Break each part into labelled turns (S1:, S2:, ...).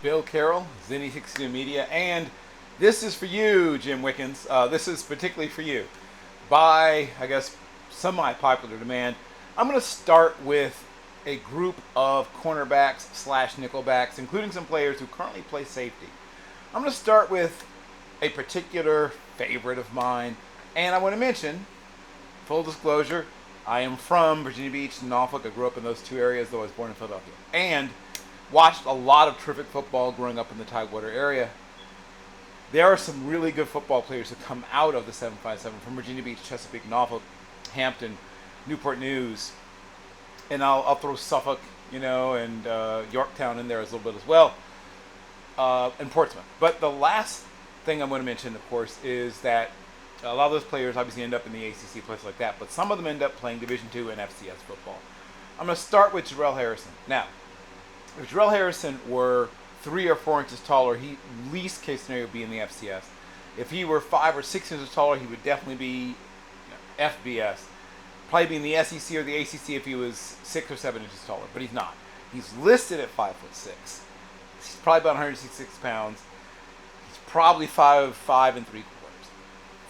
S1: Bill Carroll, Zenny62 Media, and this is for you, Jim Wickens. This is particularly for you. By, I guess, semi-popular demand, I'm going to start with a group of cornerbacks slash nickelbacks, including some players who currently play safety. I'm going to start with a particular favorite of mine, and I want to mention, full disclosure, I am from Virginia Beach and Norfolk. I grew up in those two areas, though I was born in Philadelphia. And watched a lot of terrific football growing up in the Tidewater area. There are some really good football players who come out of the 757 from Virginia Beach, Chesapeake, Norfolk, Hampton, Newport News, and I'll throw Suffolk, and Yorktown in there a little bit as well, and Portsmouth. But the last thing I'm going to mention, of course, is that a lot of those players obviously end up in the ACC, places like that, but some of them end up playing Division II and FCS football. I'm going to start with Jarrell Harrison. Now, if Jarrell Harrison were 3 or 4 inches taller, he least case scenario would be in the FCS. If he were 5 or 6 inches taller, he would definitely be FBS. Probably be in the SEC or the ACC if he was 6 or 7 inches taller, but he's not. He's listed at 5'6". He's probably about 166 pounds. He's probably 5'5" and 3/4.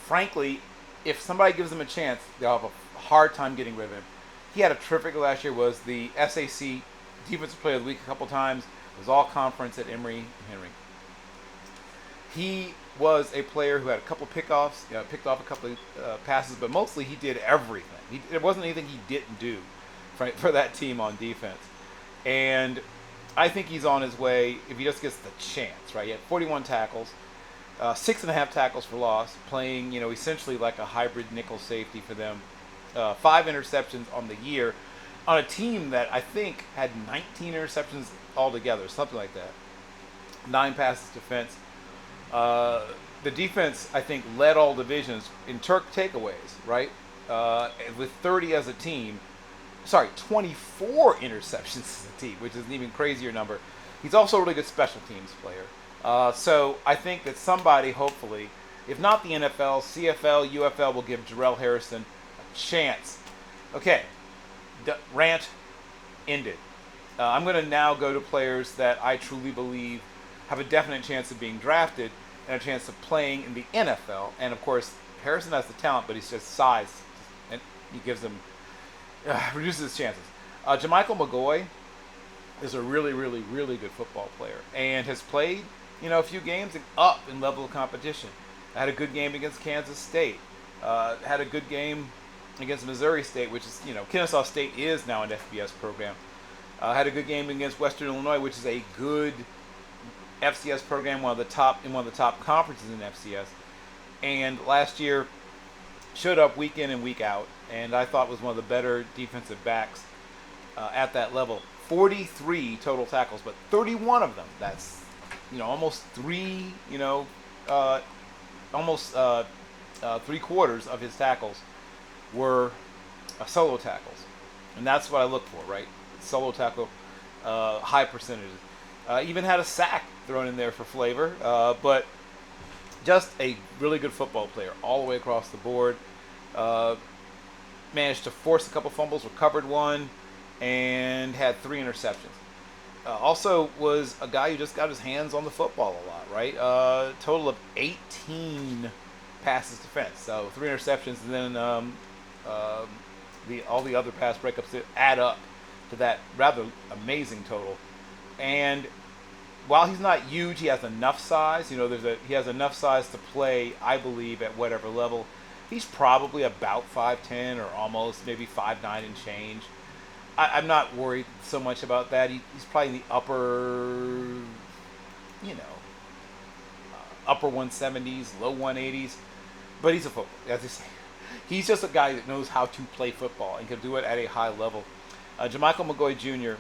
S1: Frankly, if somebody gives him a chance, they'll have a hard time getting rid of him. He had a terrific last year. Was the SAC Defensive Player of the Week a couple times. Was all conference at Emory and Henry. He was a player who had a couple pickoffs, picked off a couple of passes, but mostly he did everything. There wasn't anything he didn't do for that team on defense. And I think he's on his way if he just gets the chance, right? He had 41 tackles, 6.5 tackles for loss, playing, essentially like a hybrid nickel safety for them. 5 interceptions on the year on a team that I think had 19 interceptions altogether, something like that. 9 passes defense. The defense, I think, led all divisions in Turk takeaways, right? With 30 as a team. 24 interceptions as a team, which is an even crazier number. He's also a really good special teams player. So I think that somebody, hopefully, if not the NFL, CFL, UFL, will give Jarrell Harrison a chance. Okay, the rant ended. I'm going to now go to players that I truly believe have a definite chance of being drafted and a chance of playing in the NFL. And of course, Harrison has the talent, but he's just size, and he gives him reduces his chances. Jamichael McGoy is a really, really, really good football player and has played, a few games and up in level of competition. Had a good game against Kansas State. Had a good game against Missouri State, which is, Kennesaw State is now an FBS program. Had a good game against Western Illinois, which is a good FCS program, one of the top conferences in FCS. And last year showed up week in and week out, and I thought was one of the better defensive backs at that level. 43 total tackles, but 31 of them, that's almost 3/4 of his tackles were solo tackles, and that's what I look for, right? Solo tackle, high percentages. Even had a sack thrown in there for flavor, but just a really good football player all the way across the board. Managed to force a couple fumbles, recovered one, and had 3 interceptions. Also was a guy who just got his hands on the football a lot, right? Total of 18 passes defense, so 3 interceptions, and then all the other pass breakups that add up to that rather amazing total. And while he's not huge, he has enough size. He has enough size to play, I believe, at whatever level. He's probably about 5'10" or almost maybe 5'9" and change. I'm not worried so much about that. He's probably in the upper 170s, low 180s. But he's a football, as they say. He's just a guy that knows how to play football and can do it at a high level. Jamichael McGoy Jr.,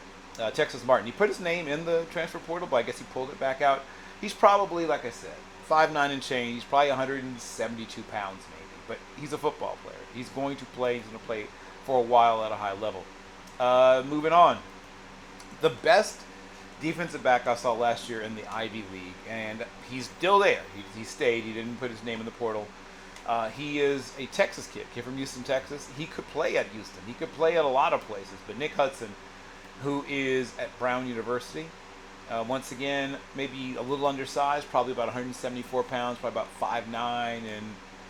S1: Texas Martin. He put his name in the transfer portal, but I guess he pulled it back out. He's probably, like I said, 5'9" and change. He's probably 172 pounds maybe. But he's a football player. He's going to play. He's going to play for a while at a high level. Moving on. The best defensive back I saw last year in the Ivy League, and he's still there. He stayed. He didn't put his name in the portal. He is a Texas kid from Houston, Texas. He could play at Houston. He could play at a lot of places. But Nick Hudson, who is at Brown University, Once again, maybe a little undersized, probably about 174 pounds, probably about 5'9" and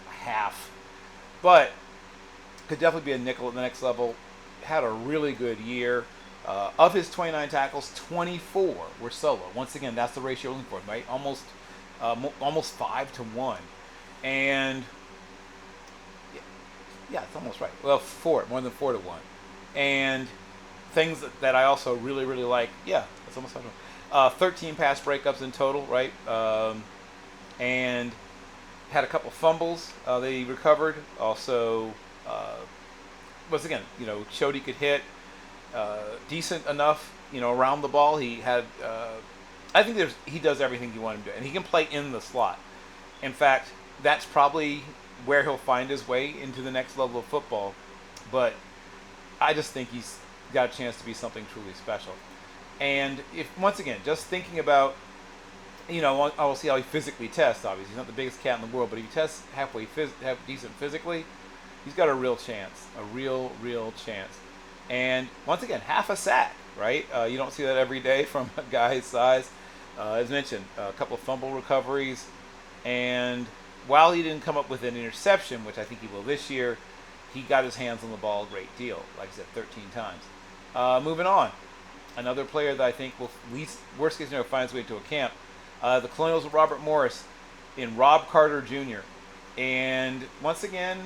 S1: a half. But could definitely be a nickel at the next level. Had a really good year. Of his 29 tackles, 24 were solo. Once again, that's the ratio we're looking for, right? Almost 5-1. And yeah, it's almost right. Well, more than 4-1. And things that I also really, really like. Yeah, it's almost 5-1. 13 pass breakups in total, right? And had a couple fumbles that he recovered. Also, once again, showed he could hit decent enough, around the ball. He had, I think he does everything you want him to do, and he can play in the slot. In fact, that's probably where he'll find his way into the next level of football. But I just think he's got a chance to be something truly special. And once again, just thinking about, I will see how he physically tests. Obviously, he's not the biggest cat in the world, but if he tests half decent physically, he's got a real chance, a real chance. And once again, half a sack, right? You don't see that every day from a guy his size. As mentioned, a couple of fumble recoveries, and while he didn't come up with an interception, which I think he will this year, he got his hands on the ball a great deal. Like I said, 13 times. Moving on. Another player that I think will, worst case scenario, find his way into a camp. The Colonials with Robert Morris in Rob Carter Jr. And once again,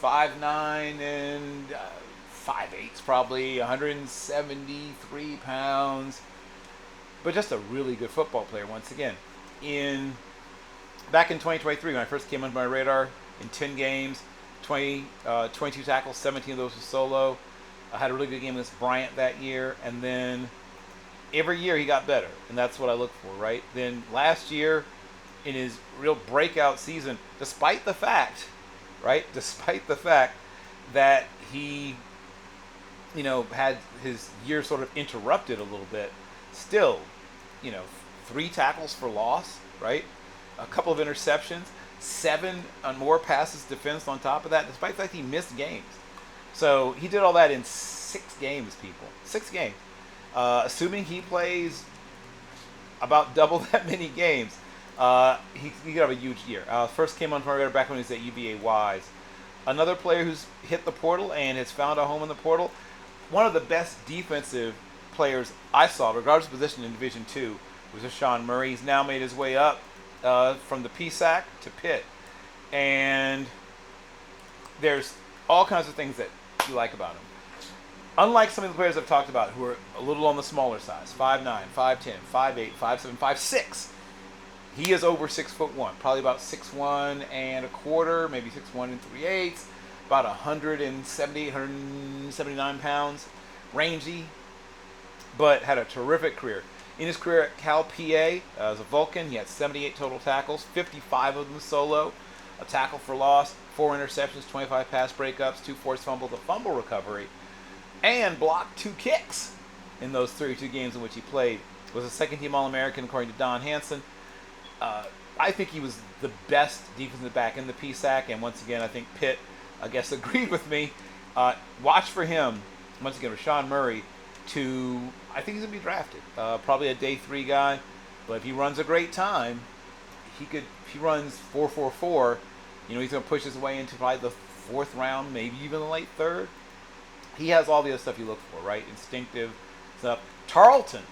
S1: 5'9" and 5'8" probably, 173 pounds. But just a really good football player once again. Back in 2023, when I first came under my radar, in 10 games, 22 tackles, 17 of those were solo. I had a really good game against Bryant that year, and then every year he got better, and that's what I look for, right? Then last year, in his real breakout season, despite the fact that he, had his year sort of interrupted a little bit, still, 3 tackles for loss, right? A couple of interceptions, 7 more passes defensed on top of that, despite the fact he missed games. So he did all that in 6 games, people. 6 games. Assuming he plays about double that many games, he could have a huge year. First came on radar back when he was at UVA Wise. Another player who's hit the portal and has found a home in the portal. One of the best defensive players I saw, regardless of position in Division II, was Rashan Murray. He's now made his way up from the PSAC to Pitt. And there's all kinds of things that you like about him. Unlike some of the players I've talked about who are a little on the smaller size, 5'9", 5'10", 5'8", 5'7", 5'6", he is over 6'1", probably about 6'1 and a quarter, maybe 6'1 and 3/8, about 179 pounds, rangy, but had a terrific career. In his career at Cal PA as a Vulcan, he had 78 total tackles, 55 of them solo, a tackle for loss, 4 interceptions, 25 pass breakups, 2 forced fumbles, a fumble recovery, and blocked 2 kicks in those 32 games in which he played. Was a second-team All-American according to Don Hansen. I think he was the best defensive back in the PSAC, and once again, I think Pitt, agreed with me. Watch for him, once again, Rashan Murray, I think he's going to be drafted. Probably a day 3 guy, but if he runs a great time, if he runs 4.44, he's going to push his way into probably the 4th round, maybe even the late 3rd. He has all the other stuff you look for, right? Instinctive stuff. Tarleton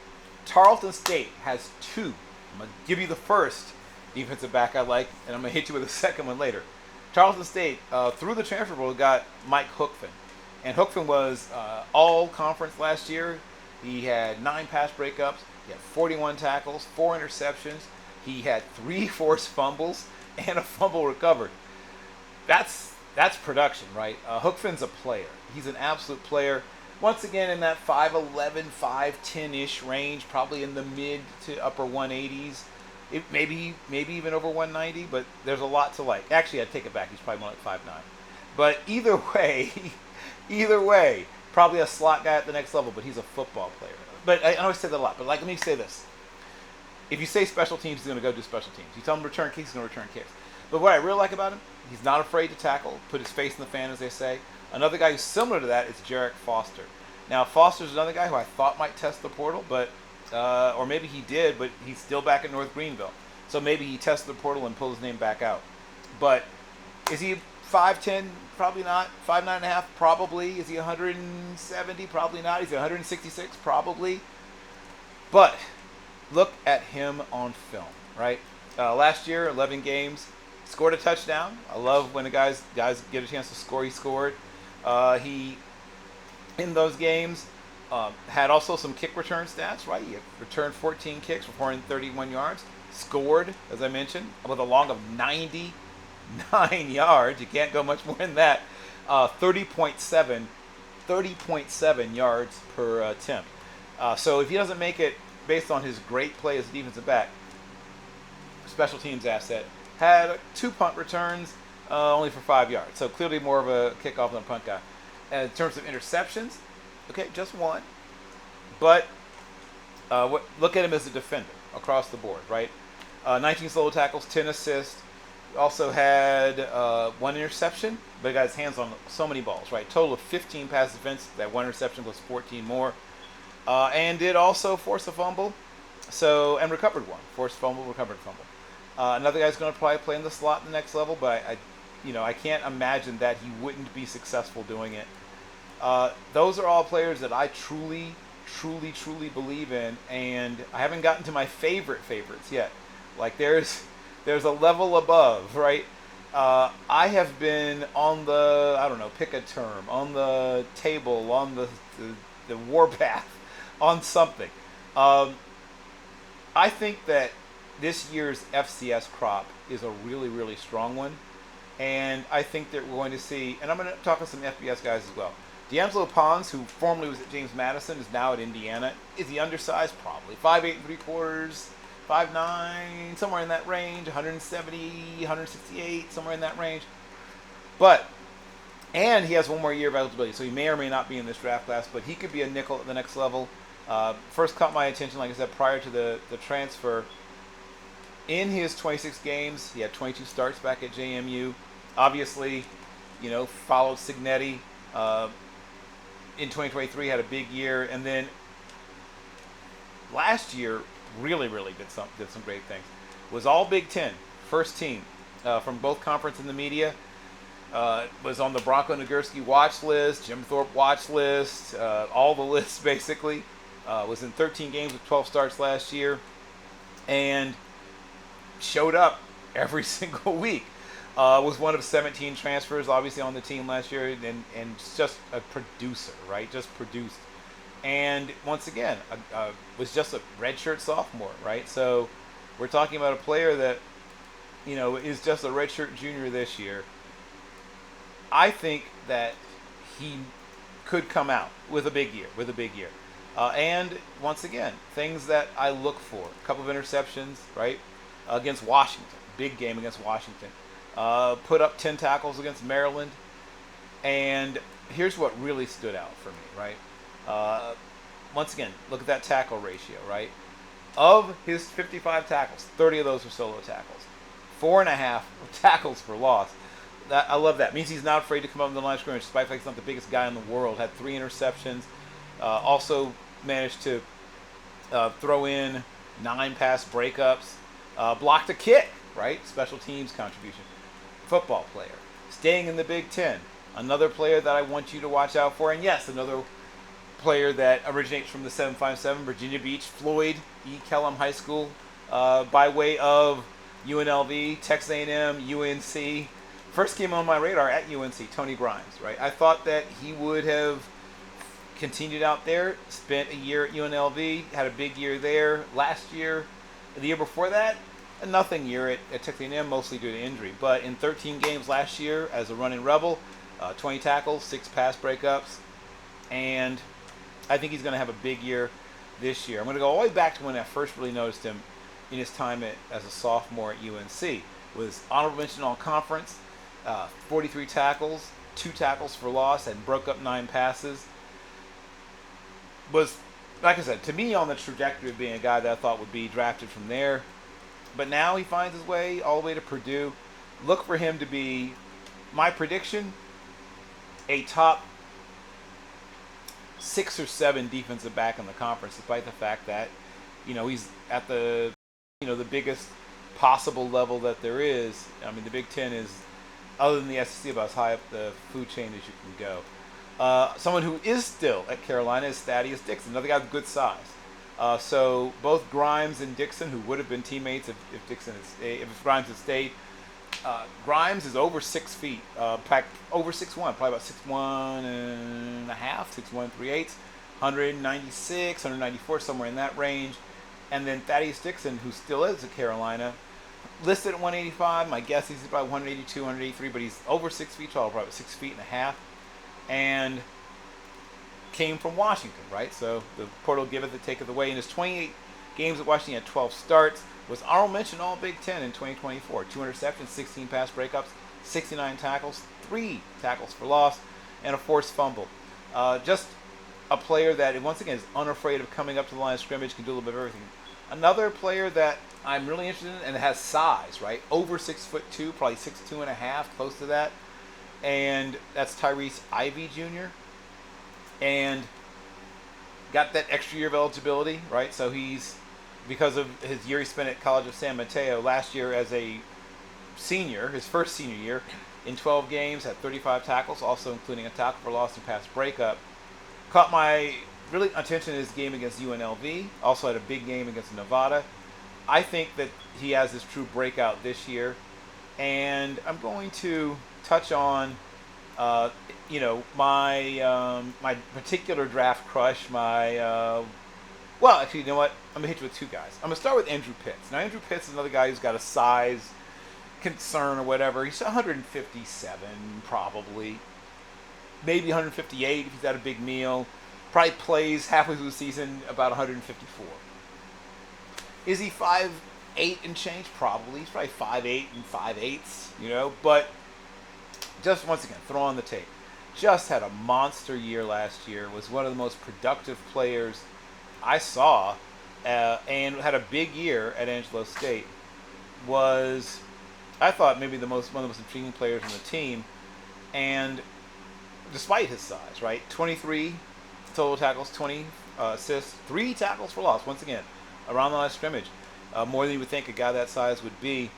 S1: State has 2. I'm going to give you the first defensive back I like, and I'm going to hit you with the second one later. Tarleton State, through the transfer portal, got Mike Hookfin. And Hookfin was all-conference last year. He had 9 pass breakups. He had 41 tackles, 4 interceptions. He had 3 forced fumbles and a fumble recovered. That's production, right? Hookfin's a player. He's an absolute player. Once again, in that 5'11", 5'10"-ish range, probably in the mid to upper 180s. Maybe even over 190, but there's a lot to like. Actually, I take it back. He's probably more like 5'9". But either way, probably a slot guy at the next level, but he's a football player. But I always say that a lot, but let me say this. If you say special teams, he's going to go do special teams. You tell him to return kicks, he's going to return kicks. But what I really like about him, he's not afraid to tackle, put his face in the fan, as they say. Another guy who's similar to that is Jarek Foster. Now, Foster's another guy who I thought might test the portal, but or maybe he did, but he's still back at North Greenville. So maybe he tested the portal and pulled his name back out. But is he 5'10"? Probably not. 5'9.5"? Probably. Is he 170? Probably not. Is he 166? Probably. But look at him on film, right? Last year, 11 games, scored a touchdown. I love when the guys get a chance to score. He scored. He in those games had also some kick return stats, right? He returned 14 kicks for 431 yards. Scored, as I mentioned, with a long of 99 yards. You can't go much more than that. 30.7 yards per attempt. So if he doesn't make it based on his great play as a defensive back, special teams asset, had 2 punt returns, only for 5 yards. So clearly more of a kickoff than a punt guy. And in terms of interceptions, okay, just 1. But look at him as a defender across the board, right? 19 solo tackles, 10 assists. Also had 1 interception, but he got his hands on so many balls, right? Total of 15 pass defense. That 1 interception was 14 more. And did also force a fumble, and recovered 1. Forced fumble, recovered fumble. Another guy's going to probably play in the slot in the next level, but I can't imagine that he wouldn't be successful doing it. Those are all players that I truly believe in, and I haven't gotten to my favorites yet. Like there's a level above, right? I have been on the, I don't know, pick a term, on the table, on the warpath, on something. I think that this year's FCS crop is a really strong one, and I think that we're going to see, and I'm going to talk to some FBS guys as well. D'Angelo Pons, who formerly was at James Madison, is now at Indiana. Is he undersized? Probably. 5'8" 3/4, 5'9", somewhere in that range, 170, 168, somewhere in that range. And he has 1 more year of eligibility, so he may or may not be in this draft class, but he could be a nickel at the next level. First caught my attention, like I said, prior to the transfer. In his 26 games, he had 22 starts back at JMU. Obviously, followed Signetti. In 2023, had a big year, and then last year really did some great things. Was all Big Ten, first team from both conference and the media. Was on the Bronco Nagurski watch list, Jim Thorpe watch list, all the lists basically. Was in 13 games with 12 starts last year, and showed up every single week. Was one of 17 transfers, obviously, on the team last year, and just a producer, right? Just produced. And once again, was just a redshirt sophomore, right? So we're talking about a player that, is just a redshirt junior this year. I think that he could come out with a big year, and once again, things that I look for. A couple of interceptions, right? Against Washington. Big game against Washington. Put up 10 tackles against Maryland. And here's what really stood out for me, right? Once again, look at that tackle ratio, right? Of his 55 tackles, 30 of those were solo tackles. 4.5 tackles for loss. I love that. It means he's not afraid to come up in the line of scrimmage, despite the fact he's not the biggest guy in the world. Had 3 interceptions. Also managed to throw in 9 pass breakups. Blocked a kick, right? Special teams contribution. Football player. Staying in the Big Ten. Another player that I want you to watch out for. And yes, another player that originates from the 757, Virginia Beach, Floyd E. Kellum High School, by way of UNLV, Texas A&M, UNC. First came on my radar at UNC, Tony Grimes, right? I thought that he would have continued out there, spent a year at UNLV, had a big year there last year. The year before that, a nothing year at Texas A&M, mostly due to injury. But in 13 games last year as a running Rebel, 20 tackles, 6 pass breakups, and I think he's going to have a big year this year. I'm going to go all the way back to when I first really noticed him in his time as a sophomore at UNC. Was honorable mention all conference, 43 tackles, 2 tackles for loss, and broke up 9 passes. Was, like I said, to me on the trajectory of being a guy that I thought would be drafted from there. But now he finds his way all the way to Purdue. Look for him to be, my prediction, a top 6 or 7 defensive back in the conference, despite the fact that He's at the biggest possible level that there is. I mean, the Big Ten is, other than the SEC, about as high up the food chain as you can go. Someone who is still at Carolina is Thaddeus Dixon, another guy with good size. So both Grimes and Dixon, who would have been teammates if Grimes had stayed. Grimes is over 6 feet, packed over 6'1", probably about 6'1 and a half, 6'1 3/8, 196, 194, somewhere in that range. And then Thaddeus Dixon, who still is at Carolina, listed at 185. My guess he's about 182, 183, but he's over 6 feet tall, probably 6 feet and a half. And came from Washington, right? So the portal giveth it, taketh away. In his 28 games at Washington, he had 12 starts. Was honorable mention All Big Ten in 2024. 2 interceptions, 16 pass breakups, 69 tackles, 3 tackles for loss, and a forced fumble. Just a player that, once again, is unafraid of coming up to the line of scrimmage, can do a little bit of everything. Another player that I'm really interested in and has size, right? Over 6'2", probably 6'2 and a half, close to that. And that's Tyrese Ivy Jr. And got that extra year of eligibility, right? So he's, because of his year he spent at College of San Mateo last year as a senior, his first senior year, in 12 games, had 35 tackles, also including a tackle for loss and pass breakup. Caught my really attention in his game against UNLV. Also had a big game against Nevada. I think that he has his true breakout this year. And I'm going to touch on, my particular draft crush, well, actually, you know what? I'm going to hit you with 2 guys. I'm going to start with Andrew Pitts. Now, Andrew Pitts is another guy who's got a size concern or whatever. He's 157, probably. Maybe 158 if he's had a big meal. Probably plays halfway through the season about 154. Is he 5'8" and change? Probably. He's probably 5'8" and 5/8, But just once again, throw on the tape. Just had a monster year last year. Was one of the most productive players I saw, and had a big year at Angelo State. Was, I thought, maybe one of the most intriguing players on the team. And despite his size, right? 23 total tackles, 20 assists, 3 tackles for loss. Once again, around the line of scrimmage, more than you would think a guy that size would be.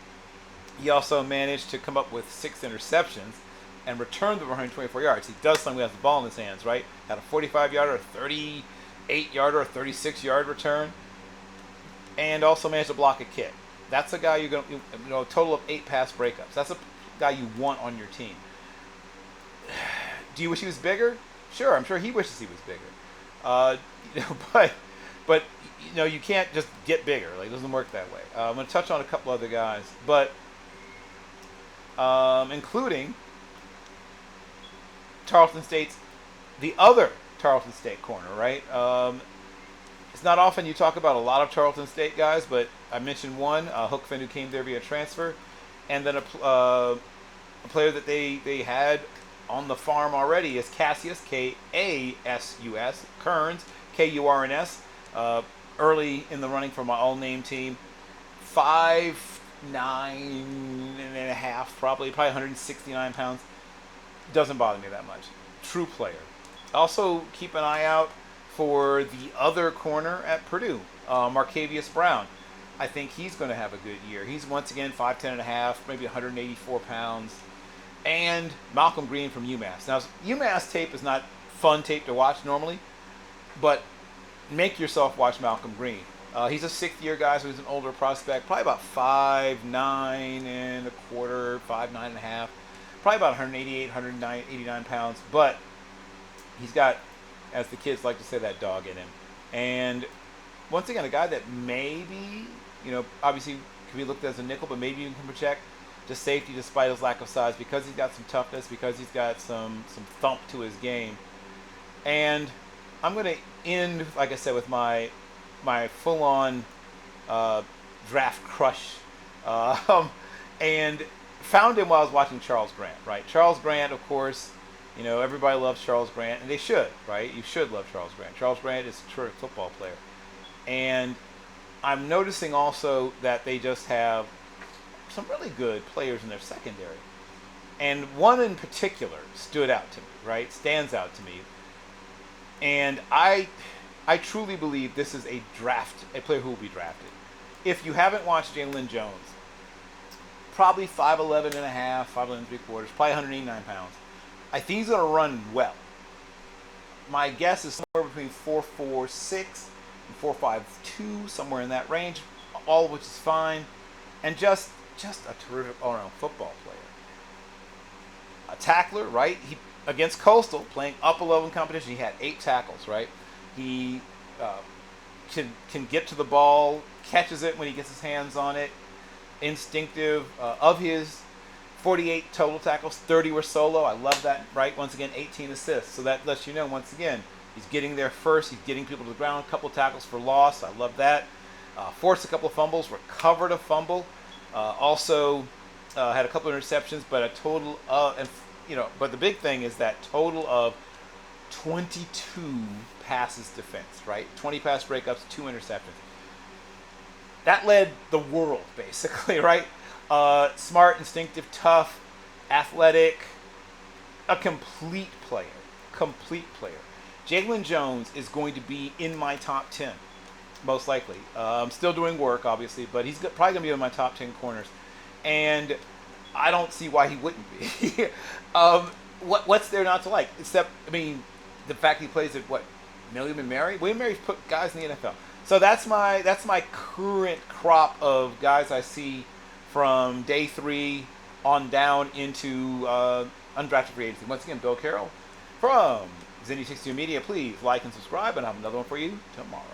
S1: He also managed to come up with 6 interceptions and return them 124 yards. He does something with the ball in his hands, right? Had a 45-yarder, a 38-yarder, a 36-yard return, and also managed to block a kick. That's a guy you're going to, a total of 8 pass breakups. That's a guy you want on your team. Do you wish he was bigger? Sure, I'm sure he wishes he was bigger. But you can't just get bigger. Like, it doesn't work that way. I'm going to touch on a couple other guys, but including the other Tarleton State corner, right? It's not often you talk about a lot of Tarleton State guys, but I mentioned one, Hookfin, who came there via transfer, and then a player that they had on the farm already is Cassius, K-A-S-U-S, Kearns, K-U-R-N-S, early in the running for my all-name team. 5'9" and a half, probably 169 pounds. Doesn't bother me that much. True player. Also, keep an eye out for the other corner at Purdue, Marcavius Brown. I think he's going to have a good year. He's once again 5'10" and a half, maybe 184 pounds. And Malcolm Green from UMass. Now, UMass tape is not fun tape to watch normally, but make yourself watch Malcolm Green. He's a 6th-year guy, so he's an older prospect, probably about 5'9" and a quarter, 5'9" and a half, probably about 188, 189 pounds, but he's got, as the kids like to say, that dog in him. And once again, a guy that maybe, obviously could be looked at as a nickel, but maybe you can project to safety despite his lack of size, because he's got some toughness, because he's got some thump to his game. And I'm going to end, like I said, with my full-on draft crush. And found him while I was watching Charles Grant, right? Charles Grant, of course, everybody loves Charles Grant, and they should, right? You should love Charles Grant. Charles Grant is a terrific football player. And I'm noticing also that they just have some really good players in their secondary. And one in particular stood out to me, right? Stands out to me. And I truly believe this is a player who will be drafted. If you haven't watched Jalen Jones, probably 5'11 and a half, 5'11 3/4, probably 189 pounds. I think he's going to run well. My guess is somewhere between 4.46 and 4.52, somewhere in that range, all of which is fine. And just a terrific all-around football player. A tackler, right? He against Coastal, playing upper level competition, he had 8 tackles, right? He can get to the ball, catches it when he gets his hands on it. Instinctive. Of his 48 total tackles, 30 were solo. I love that, right? Once again, 18 assists. So that lets you know, once again, he's getting there first. He's getting people to the ground. A couple tackles for loss. I love that. Forced a couple of fumbles. Recovered a fumble. Also had a couple of interceptions, but a total of, but the big thing is that total of 22 passes defense, right? 20 pass breakups, 2 interceptions. That led the world, basically, right? Smart, instinctive, tough, athletic, a complete player. Jalen Jones is going to be in my top 10, most likely. I'm still doing work, obviously, but he's probably going to be in my top 10 corners. And I don't see why he wouldn't be. What's there not to like? Except, the fact he plays at, William & Mary? William & Mary's put guys in the NFL. So that's my current crop of guys I see from day 3 on down into undrafted free agency. Once again, Bill Carroll from Zenny 62 Media. Please like and subscribe, and I have another one for you tomorrow.